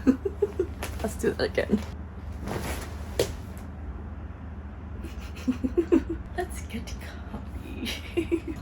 Let's do that again. Let's get coffee.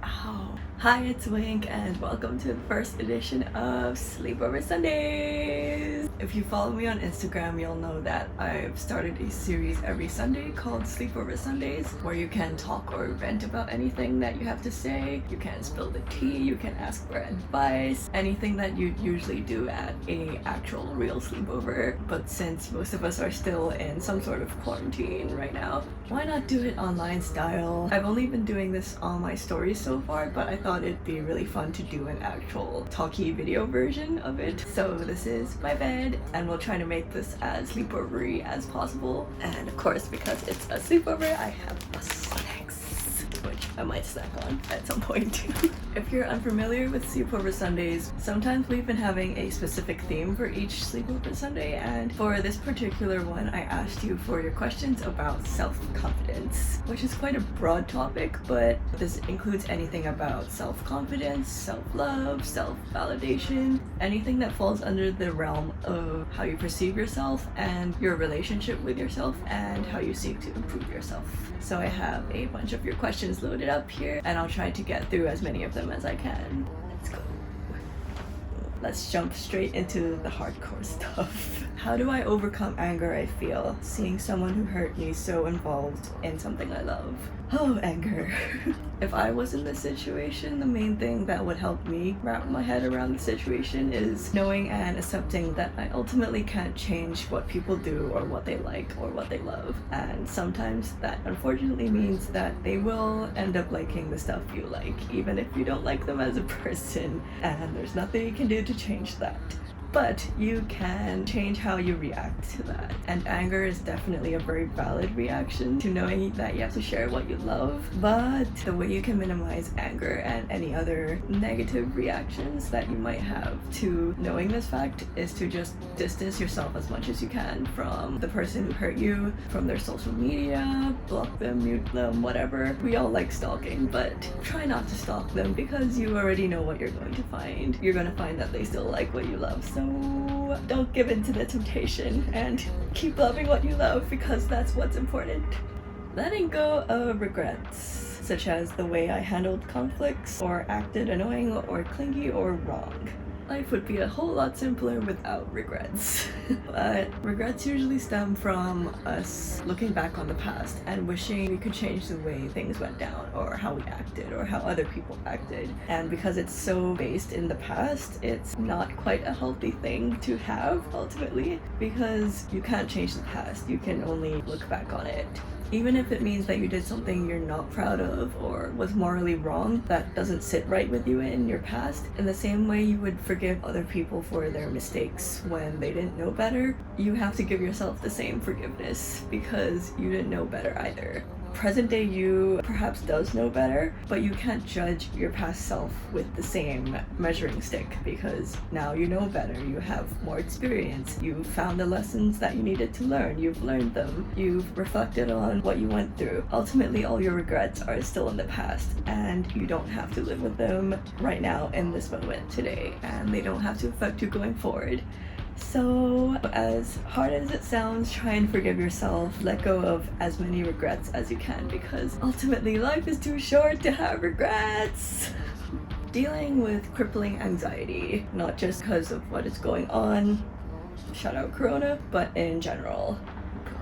Ow. Hi, it's Wink and welcome to the first edition of Sleepover Sundays. If you follow me on Instagram, you'll know that I've started a series every Sunday called Sleepover Sundays, where you can talk or vent about anything that you have to say. You can spill the tea, you can ask for advice, anything that you'd usually do at a actual real sleepover. But since most of us are still in some sort of quarantine right now, why not do it online style? I've only been doing this on my stories so far, but I thought it'd be really fun to do an actual talkie video version of it. So this is my bed, and we'll try to make this as sleepovery as possible. And of course, because it's a sleepover, I have a snacks, which I might snack on at some point. If you're unfamiliar with Sleepover Sundays, sometimes we've been having a specific theme for each Sleepover Sunday, and for this particular one, I asked you for your questions about self-confidence, which is quite a broad topic, but this includes anything about self-confidence, self-love, self-validation, anything that falls under the realm of how you perceive yourself and your relationship with yourself and how you seek to improve yourself. So I have a bunch of your questions loaded up here, and I'll try to get through as many of them as I can. Let's go. Let's jump straight into the hardcore stuff. How do I overcome anger I feel seeing someone who hurt me so involved in something I love? Oh, anger. If I was in this situation, the main thing that would help me wrap my head around the situation is knowing and accepting that I ultimately can't change what people do or what they like or what they love. And sometimes that unfortunately means that they will end up liking the stuff you like, even if you don't like them as a person. And there's nothing you can do to change that. But you can change how you react to that. And anger is definitely a very valid reaction to knowing that you have to share what you love. But the way you can minimize anger and any other negative reactions that you might have to knowing this fact is to just distance yourself as much as you can from the person who hurt you, from their social media, block them, mute them, whatever. We all like stalking, but try not to stalk them because you already know what you're going to find. You're going to find that they still like what you love. So don't give in to the temptation and keep loving what you love because that's what's important. Letting go of regrets, such as the way I handled conflicts or acted annoying or clingy or wrong. Life would be a whole lot simpler without regrets. But regrets usually stem from us looking back on the past and wishing we could change the way things went down or how we acted or how other people acted. And because it's so based in the past, it's not quite a healthy thing to have ultimately, because you can't change the past, you can only look back on it. Even if it means that you did something you're not proud of or was morally wrong, that doesn't sit right with you in your past. In the same way you would forgive other people for their mistakes when they didn't know better, you have to give yourself the same forgiveness because you didn't know better either. Present day you perhaps does know better, but you can't judge your past self with the same measuring stick because now you know better, you have more experience, you've found the lessons that you needed to learn, you've learned them, you've reflected on what you went through. Ultimately, all your regrets are still in the past and you don't have to live with them right now in this moment today, and they don't have to affect you going forward. So, as hard as it sounds, try and forgive yourself. Let go of as many regrets as you can because ultimately life is too short to have regrets. Dealing with crippling anxiety, not just because of what is going on, shout out Corona, but in general.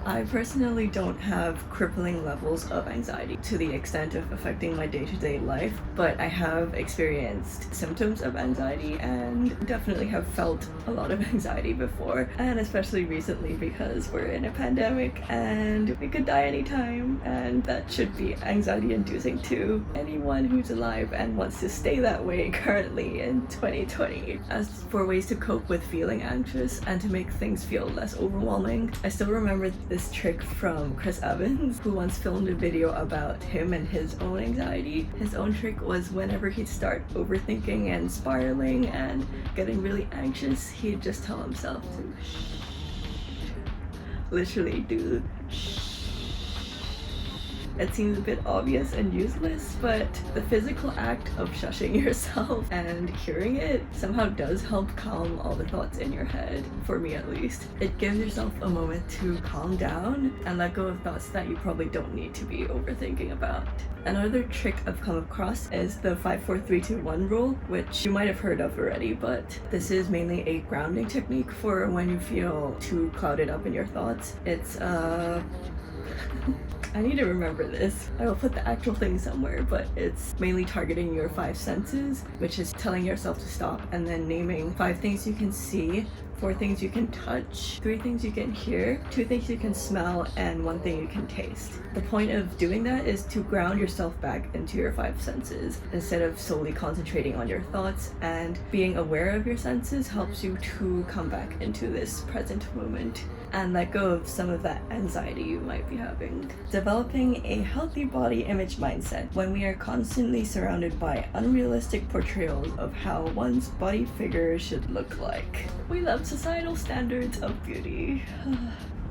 I personally don't have crippling levels of anxiety to the extent of affecting my day-to-day life, but I have experienced symptoms of anxiety and definitely have felt a lot of anxiety before, and especially recently because we're in a pandemic and we could die anytime, and that should be anxiety-inducing to anyone who's alive and wants to stay that way currently in 2020. As for ways to cope with feeling anxious and to make things feel less overwhelming, I still remember this trick from Chris Evans, who once filmed a video about him and his own anxiety. His own trick was whenever he'd start overthinking and spiraling and getting really anxious, he'd just tell himself to shh. Literally do shh. It seems a bit obvious and useless, but the physical act of shushing yourself and hearing it somehow does help calm all the thoughts in your head, for me at least. It gives yourself a moment to calm down and let go of thoughts that you probably don't need to be overthinking about. Another trick I've come across is the 5-4-3-2-1 rule, which you might have heard of already, but this is mainly a grounding technique for when you feel too clouded up in your thoughts. It's I need to remember this. I will put the actual thing somewhere, but it's mainly targeting your 5 senses, which is telling yourself to stop and then naming 5 things you can see, 4 things you can touch, 3 things you can hear, 2 things you can smell, and 1 thing you can taste. The point of doing that is to ground yourself back into your 5 senses instead of solely concentrating on your thoughts, and being aware of your senses helps you to come back into this present moment and let go of some of that anxiety you might be having. Developing a healthy body image mindset. When we are constantly surrounded by unrealistic portrayals of how one's body figure should look like, we love societal standards of beauty.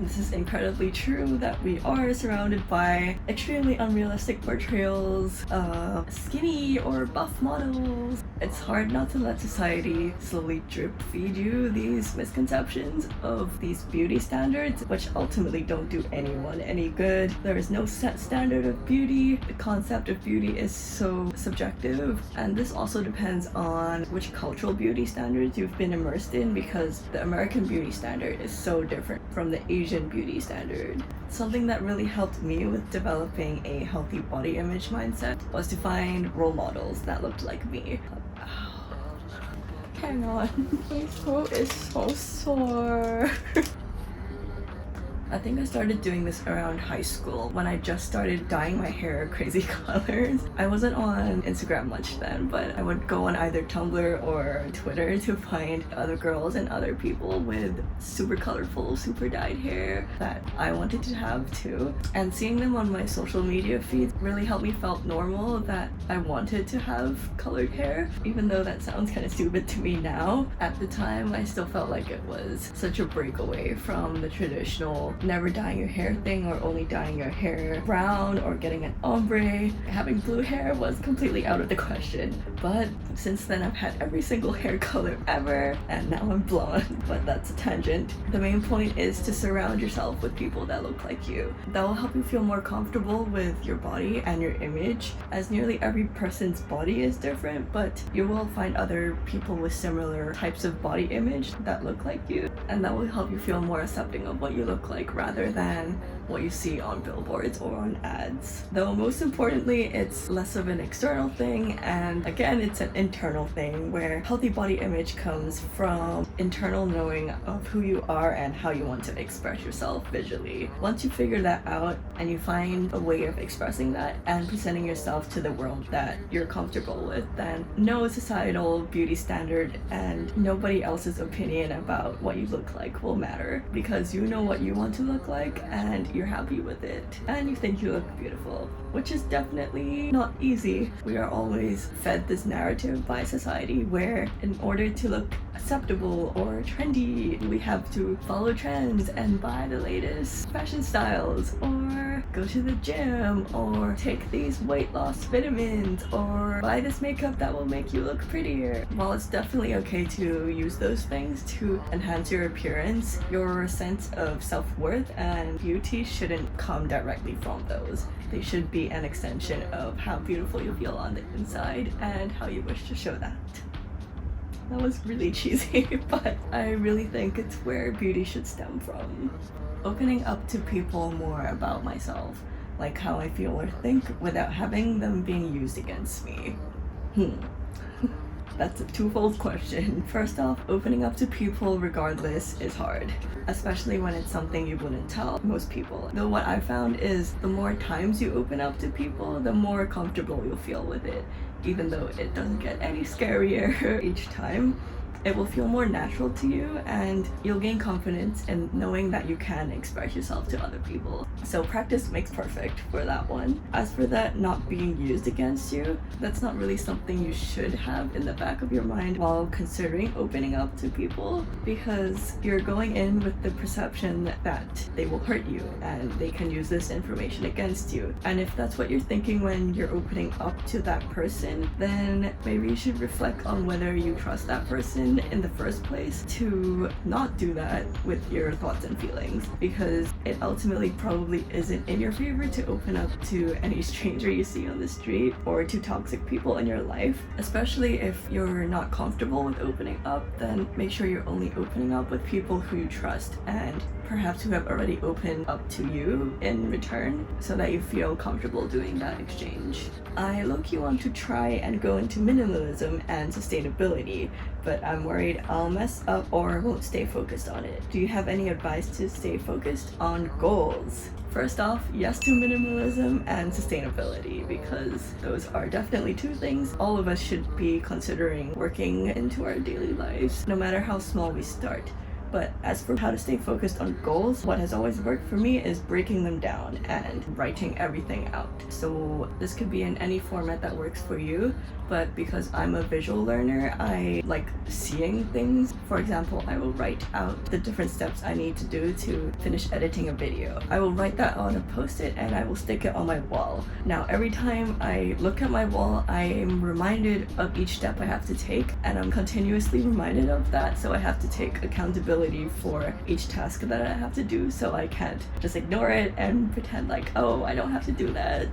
This is incredibly true that we are surrounded by extremely unrealistic portrayals of skinny or buff models. It's hard not to let society slowly drip feed you these misconceptions of these beauty standards, which ultimately don't do anyone any good. There is no set standard of beauty. The concept of beauty is so subjective, and this also depends on which cultural beauty standards you've been immersed in, because the American beauty standard is so different from the Asian beauty standard. Something that really helped me with developing a healthy body image mindset was to find role models that looked like me. Hang on, my throat is so sore. I think I started doing this around high school when I just started dyeing my hair crazy colors. I wasn't on Instagram much then, but I would go on either Tumblr or Twitter to find other girls and other people with super colorful, super dyed hair that I wanted to have too. And seeing them on my social media feeds really helped me felt normal that I wanted to have colored hair, even though that sounds kind of stupid to me now. At the time, I still felt like it was such a breakaway from the traditional never dyeing your hair thing, or only dyeing your hair brown or getting an ombre. Having blue hair was completely out of the question, but since then I've had every single hair color ever, and now I'm blonde. But that's a tangent. The main point is to surround yourself with people that look like you. That will help you feel more comfortable with your body and your image, as nearly every person's body is different, but you will find other people with similar types of body image that look like you, and that will help you feel more accepting of what you look like rather than what you see on billboards or on ads. Though most importantly, it's less of an external thing, and again, it's an internal thing where healthy body image comes from internal knowing of who you are and how you want to express yourself visually. Once you figure that out and you find a way of expressing that and presenting yourself to the world that you're comfortable with, then no societal beauty standard and nobody else's opinion about what you look like will matter, because you know what you want to look like and you're happy with it and you think you look beautiful, which is definitely not easy. We are always fed this narrative by society where in order to look acceptable or trendy, we have to follow trends and buy the latest fashion styles, or go to the gym, or take these weight loss vitamins, or buy this makeup that will make you look prettier. While it's definitely okay to use those things to enhance your appearance, your sense of self-worth and beauty shouldn't come directly from those. They should be an extension of how beautiful you feel on the inside and how you wish to show that. That was really cheesy, but I really think it's where beauty should stem from. Opening up to people more about myself, like how I feel or think, without having them being used against me. That's a twofold question. First off, opening up to people regardless is hard, especially when it's something you wouldn't tell most people. Though what I found is the more times you open up to people, the more comfortable you'll feel with it, even though it doesn't get any scarier each time. it will feel more natural to you, and you'll gain confidence in knowing that you can express yourself to other people. So practice makes perfect for that one. As for that not being used against you, that's not really something you should have in the back of your mind while considering opening up to people, because you're going in with the perception that they will hurt you and they can use this information against you. And if that's what you're thinking when you're opening up to that person, then maybe you should reflect on whether you trust that person in the first place to not do that with your thoughts and feelings, because it ultimately probably isn't in your favor to open up to any stranger you see on the street or to toxic people in your life. Especially if you're not comfortable with opening up, then make sure you're only opening up with people who you trust and perhaps who have already opened up to you in return, so that you feel comfortable doing that exchange. I low-key want to try and go into minimalism and sustainability, but I'm worried I'll mess up or won't stay focused on it. Do you have any advice to stay focused on goals? First off, yes to minimalism and sustainability, because those are definitely two things all of us should be considering working into our daily lives, no matter how small we start. But as for how to stay focused on goals, what has always worked for me is breaking them down and writing everything out. So this could be in any format that works for you, but because I'm a visual learner, I like seeing things. For example, I will write out the different steps I need to do to finish editing a video. I will write that on a post-it and I will stick it on my wall. Now, every time I look at my wall, I am reminded of each step I have to take, and I'm continuously reminded of that, so I have to take accountability for each task that I have to do, so I can't just ignore it and pretend like, oh, I don't have to do that.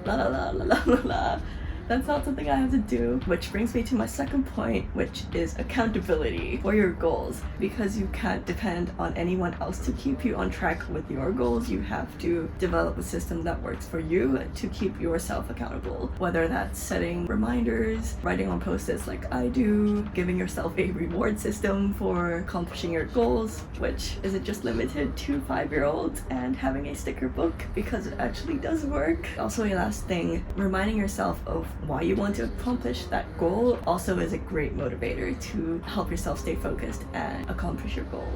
La la la la la la la. That's not something I have to do. Which brings me to my second point, which is accountability for your goals. Because you can't depend on anyone else to keep you on track with your goals, you have to develop a system that works for you to keep yourself accountable. Whether that's setting reminders, writing on post-its like I do, giving yourself a reward system for accomplishing your goals, which isn't just limited to 5-year-olds, and having a sticker book, because it actually does work. Also, a last thing, reminding yourself of why you want to accomplish that goal also is a great motivator to help yourself stay focused and accomplish your goal.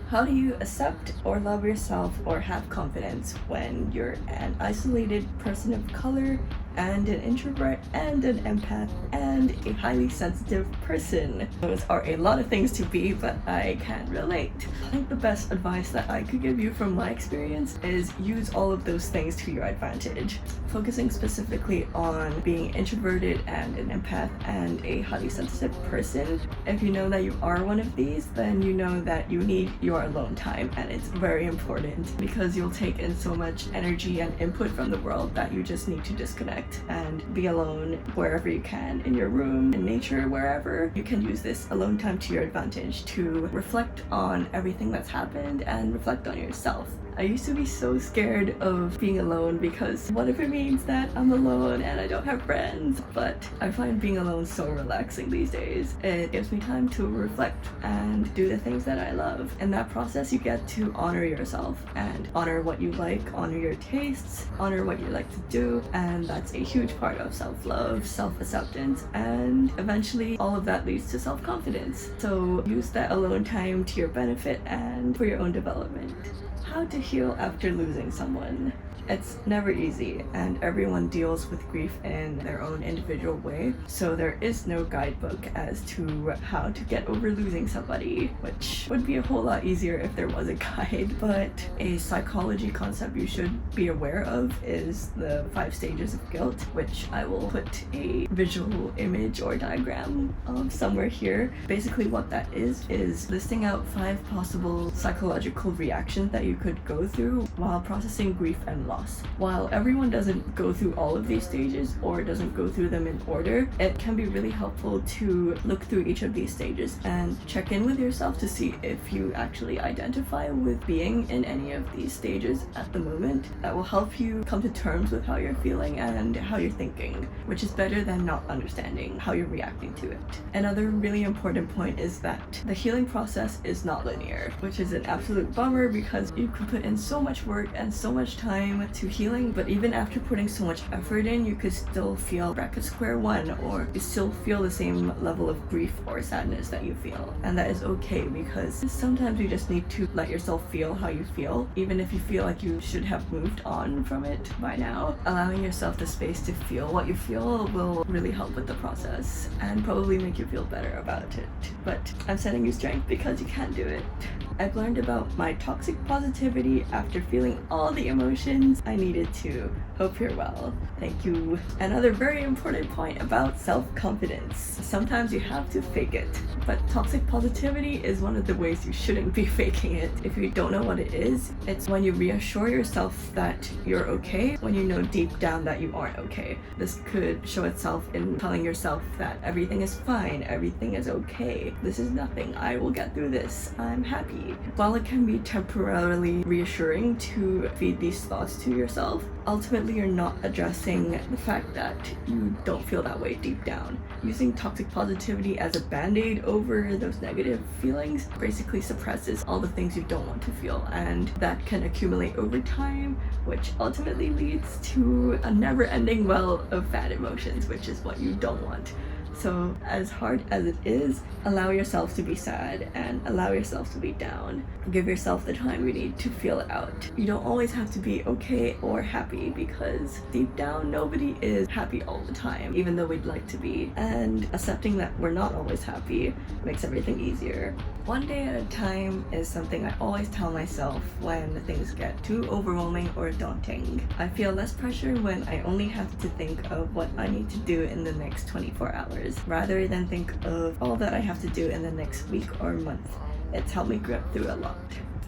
How do you accept or love yourself or have confidence when you're an isolated person of color and an introvert and an empath and a highly sensitive person? Those are a lot of things to be, but I can't relate. I think the best advice that I could give you from my experience is use all of those things to your advantage. Focusing specifically on being introverted and an empath and a highly sensitive person, if you know that you are one of these, then you know that you need your alone time, and it's very important because you'll take in so much energy and input from the world that you just need to disconnect and be alone wherever you can, in your room, in nature, wherever. You can use this alone time to your advantage to reflect on everything that's happened and reflect on yourself. I used to be so scared of being alone because what if it means that I'm alone and I don't have friends? But I find being alone so relaxing these days. It gives me time to reflect and do the things that I love. In that process, you get to honor yourself and honor what you like, honor your tastes, honor what you like to do, and that's a huge part of self-love, self-acceptance, and eventually all of that leads to self-confidence. So use that alone time to your benefit and for your own development. How to heal after losing someone. It's never easy, and everyone deals with grief in their own individual way, so there is no guidebook as to how to get over losing somebody, which would be a whole lot easier if there was a guide. But a psychology concept you should be aware of is the 5 stages of guilt, which I will put a visual image or diagram of somewhere here. Basically what that is listing out 5 possible psychological reactions that you could go through while processing grief and loss. While everyone doesn't go through all of these stages or doesn't go through them in order, it can be really helpful to look through each of these stages and check in with yourself to see if you actually identify with being in any of these stages at the moment. That will help you come to terms with how you're feeling and how you're thinking, which is better than not understanding how you're reacting to it. Another really important point is that the healing process is not linear, which is an absolute bummer because you could put in so much work and so much time to healing, but even after putting so much effort in, you could still feel back at square one, or you still feel the same level of grief or sadness that you feel. And that is okay, because sometimes you just need to let yourself feel how you feel, even if you feel like you should have moved on from it by now. Allowing yourself the space to feel what you feel will really help with the process and probably make you feel better about it. But I'm setting you strength because you can do it. I've learned about my toxic positivity after feeling all the emotions I needed to. Hope you're well. Thank you. Another very important point about self-confidence. Sometimes you have to fake it, but toxic positivity is one of the ways you shouldn't be faking it. If you don't know what it is, it's when you reassure yourself that you're okay when you know deep down that you aren't okay. This could show itself in telling yourself that everything is fine, everything is okay, this is nothing, I will get through this, I'm happy. While it can be temporarily reassuring to feed these thoughts to yourself, ultimately you're not addressing the fact that you don't feel that way deep down. Using toxic positivity as a band-aid over those negative feelings basically suppresses all the things you don't want to feel, and that can accumulate over time, which ultimately leads to a never-ending well of bad emotions, which is what you don't want. So as hard as it is, allow yourself to be sad and allow yourself to be down. Give yourself the time you need to feel it out. You don't always have to be okay or happy, because deep down nobody is happy all the time, even though we'd like to be. And accepting that we're not always happy makes everything easier. One day at a time is something I always tell myself when things get too overwhelming or daunting. I feel less pressure when I only have to think of what I need to do in the next 24 hours, rather than think of all that I have to do in the next week or month. It's helped me grip through a lot.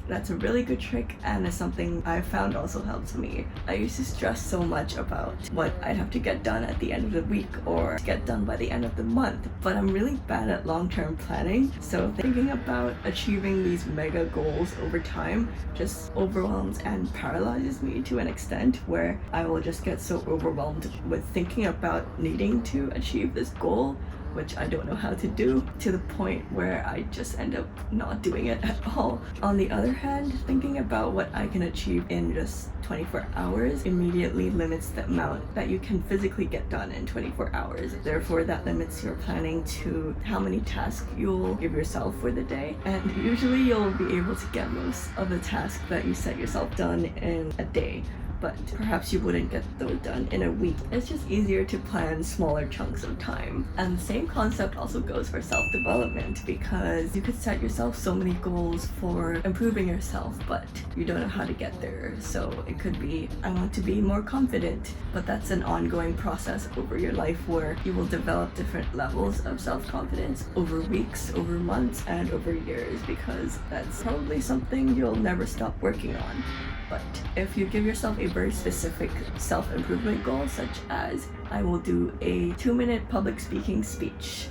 That's a really good trick, and it's something I found also helps me. I used to stress so much about what I'd have to get done at the end of the week or get done by the end of the month, but I'm really bad at long-term planning, so thinking about achieving these mega goals over time just overwhelms and paralyzes me to an extent where I will just get so overwhelmed with thinking about needing to achieve this goal, which I don't know how to do, to the point where I just end up not doing it at all. On the other hand, thinking about what I can achieve in just 24 hours immediately limits the amount that you can physically get done in 24 hours. Therefore, that limits your planning to how many tasks you'll give yourself for the day. And usually you'll be able to get most of the tasks that you set yourself done in a day, but perhaps you wouldn't get those done in a week. It's just easier to plan smaller chunks of time. And the same concept also goes for self-development, because you could set yourself so many goals for improving yourself, but you don't know how to get there. So it could be, I want to be more confident, but that's an ongoing process over your life where you will develop different levels of self-confidence over weeks, over months, and over years, because that's probably something you'll never stop working on. But if you give yourself a very specific self-improvement goal, such as I will do a 2-minute public speaking speech,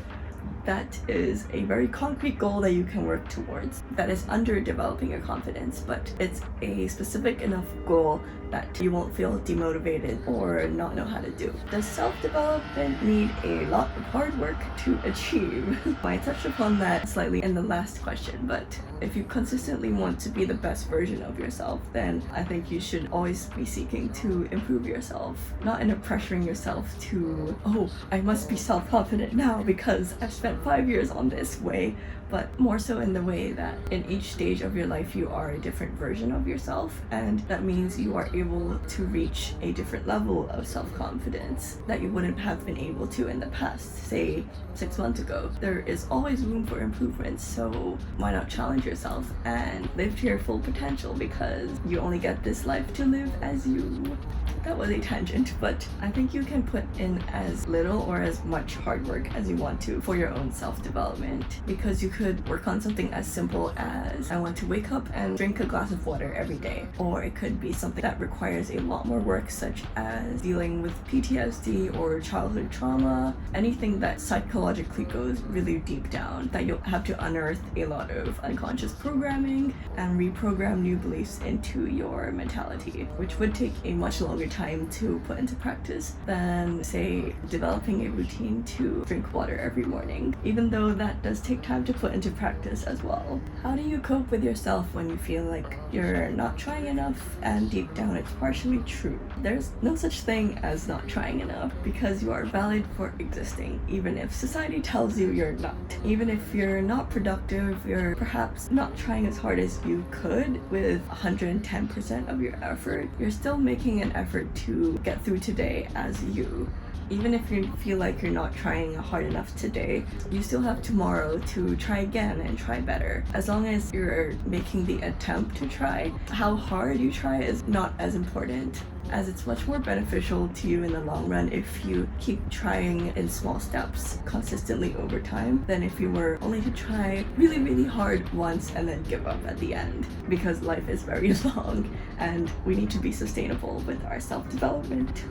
that is a very concrete goal that you can work towards. That is under developing your confidence, but it's a specific enough goal that you won't feel demotivated or not know how to do. Does self-development need a lot of hard work to achieve? I touched upon that slightly in the last question, but if you consistently want to be the best version of yourself, then I think you should always be seeking to improve yourself, not in a pressuring yourself to, oh, I must be self-confident now because I've spent 5 years on this way, but more so in the way that in each stage of your life you are a different version of yourself, and that means you are able to reach a different level of self-confidence that you wouldn't have been able to in the past, say 6 months ago. There is always room for improvement, so why not challenge yourself and live to your full potential, because you only get this life to live as you. That was a tangent, but I think you can put in as little or as much hard work as you want to for your own self-development, because you could work on something as simple as I want to wake up and drink a glass of water every day, or it could be something that requires a lot more work, such as dealing with PTSD or childhood trauma, anything that psychologically goes really deep down that you'll have to unearth a lot of unconscious subconscious programming and reprogram new beliefs into your mentality, which would take a much longer time to put into practice than, say, developing a routine to drink water every morning, even though that does take time to put into practice as well. How do you cope with yourself when you feel like you're not trying enough and deep down it's partially true? There's no such thing as not trying enough, because you are valid for existing, even if society tells you you're not. Even if you're not productive, you're perhaps not trying as hard as you could with 110% of your effort, you're still making an effort to get through today as you. Even if you feel like you're not trying hard enough today, you still have tomorrow to try again and try better. As long as you're making the attempt to try, how hard you try is not as important, as it's much more beneficial to you in the long run if you keep trying in small steps consistently over time than if you were only to try really, really hard once and then give up at the end. Because life is very long and we need to be sustainable with our self-development.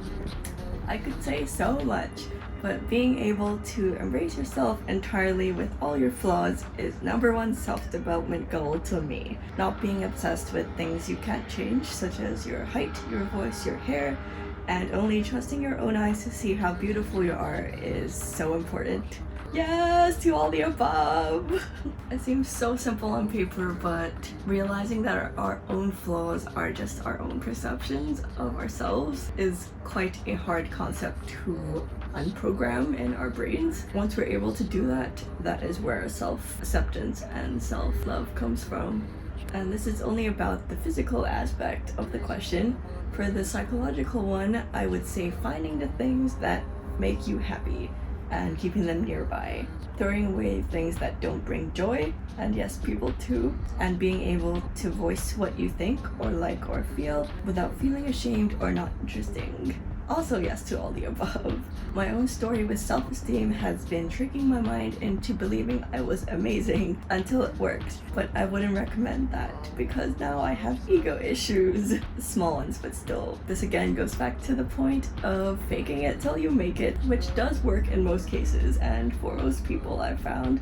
I could say so much, but being able to embrace yourself entirely with all your flaws is #1 self-development goal to me. Not being obsessed with things you can't change, such as your height, your voice, your hair, and only trusting your own eyes to see how beautiful you are is so important. Yes, to all the above! It seems so simple on paper, but realizing that our own flaws are just our own perceptions of ourselves is quite a hard concept to unprogram in our brains. Once we're able to do that, that is where self-acceptance and self-love comes from. And this is only about the physical aspect of the question. For the psychological one, I would say finding the things that make you happy and keeping them nearby, throwing away things that don't bring joy, and yes, people too, and being able to voice what you think or like or feel without feeling ashamed or not interesting. Also yes to all the above. My own story with self-esteem has been tricking my mind into believing I was amazing until it worked, but I wouldn't recommend that because now I have ego issues. Small ones, but still. This again goes back to the point of faking it till you make it, which does work in most cases and for most people I've found.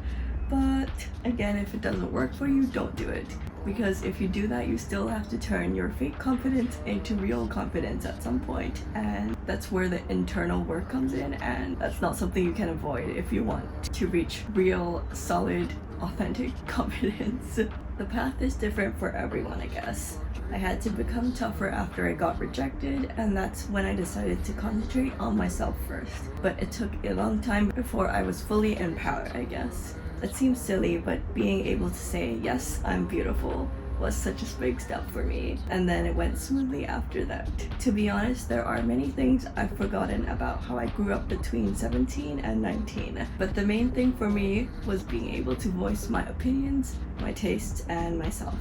But again, if it doesn't work for you, don't do it. Because if you do that, you still have to turn your fake confidence into real confidence at some point. And that's where the internal work comes in, and that's not something you can avoid if you want to reach real, solid, authentic confidence. The path is different for everyone, I guess. I had to become tougher after I got rejected, and that's when I decided to concentrate on myself first. But it took a long time before I was fully empowered, I guess. It seems silly, but being able to say, yes, I'm beautiful, was such a big step for me, and then it went smoothly after that. To be honest, there are many things I've forgotten about how I grew up between 17 and 19, but the main thing for me was being able to voice my opinions, my tastes, and myself,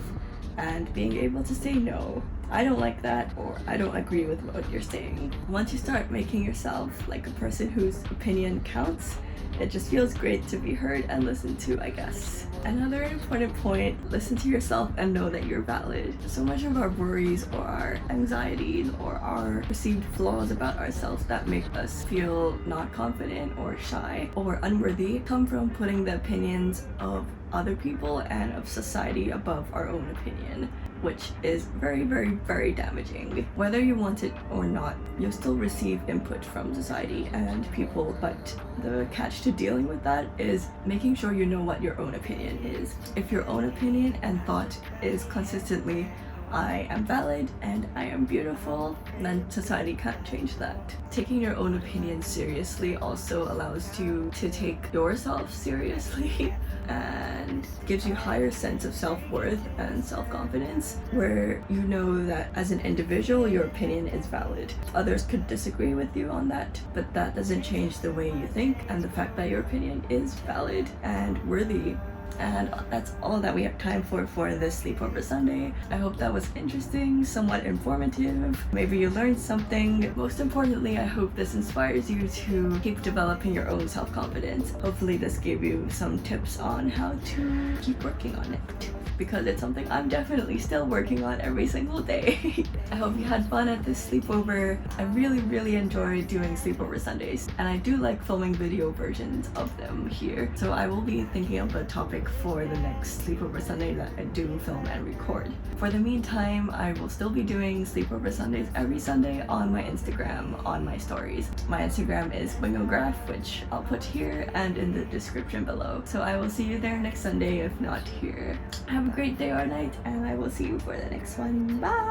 and being able to say no. I don't like that, or I don't agree with what you're saying. Once you start making yourself like a person whose opinion counts, it just feels great to be heard and listened to, I guess. Another important point, listen to yourself and know that you're valid. So much of our worries or our anxieties or our perceived flaws about ourselves that make us feel not confident or shy or unworthy come from putting the opinions of other people and of society above our own opinion, which is very, very, very damaging. Whether you want it or not, you'll still receive input from society and people, but the catch to dealing with that is making sure you know what your own opinion is. If your own opinion and thought is consistently, I am valid and I am beautiful, then society can't change that. Taking your own opinion seriously also allows you to take yourself seriously and gives you higher sense of self-worth and self-confidence, where you know that as an individual your opinion is valid. Others could disagree with you on that, but that doesn't change the way you think and the fact that your opinion is valid and worthy. And that's all that we have time for this Sleepover Sunday. I hope that was interesting, somewhat informative. Maybe you learned something. Most importantly, I hope this inspires you to keep developing your own self-confidence. Hopefully this gave you some tips on how to keep working on it. because it's something I'm definitely still working on every single day. I hope you had fun at this sleepover. I really enjoy doing sleepover Sundays, and I do like filming video versions of them here. So I will be thinking of a topic for the next sleepover Sunday that I do film and record. For the meantime, I will still be doing sleepover Sundays every Sunday on my Instagram, on my stories. My Instagram is wingograph, which I'll put here and in the description below. So I will see you there next Sunday, if not here. Have a great day or night, and I will see you for the next one. Bye!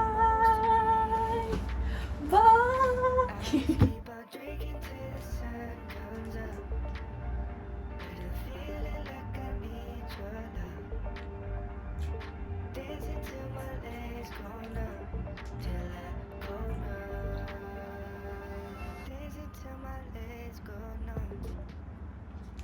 Bye!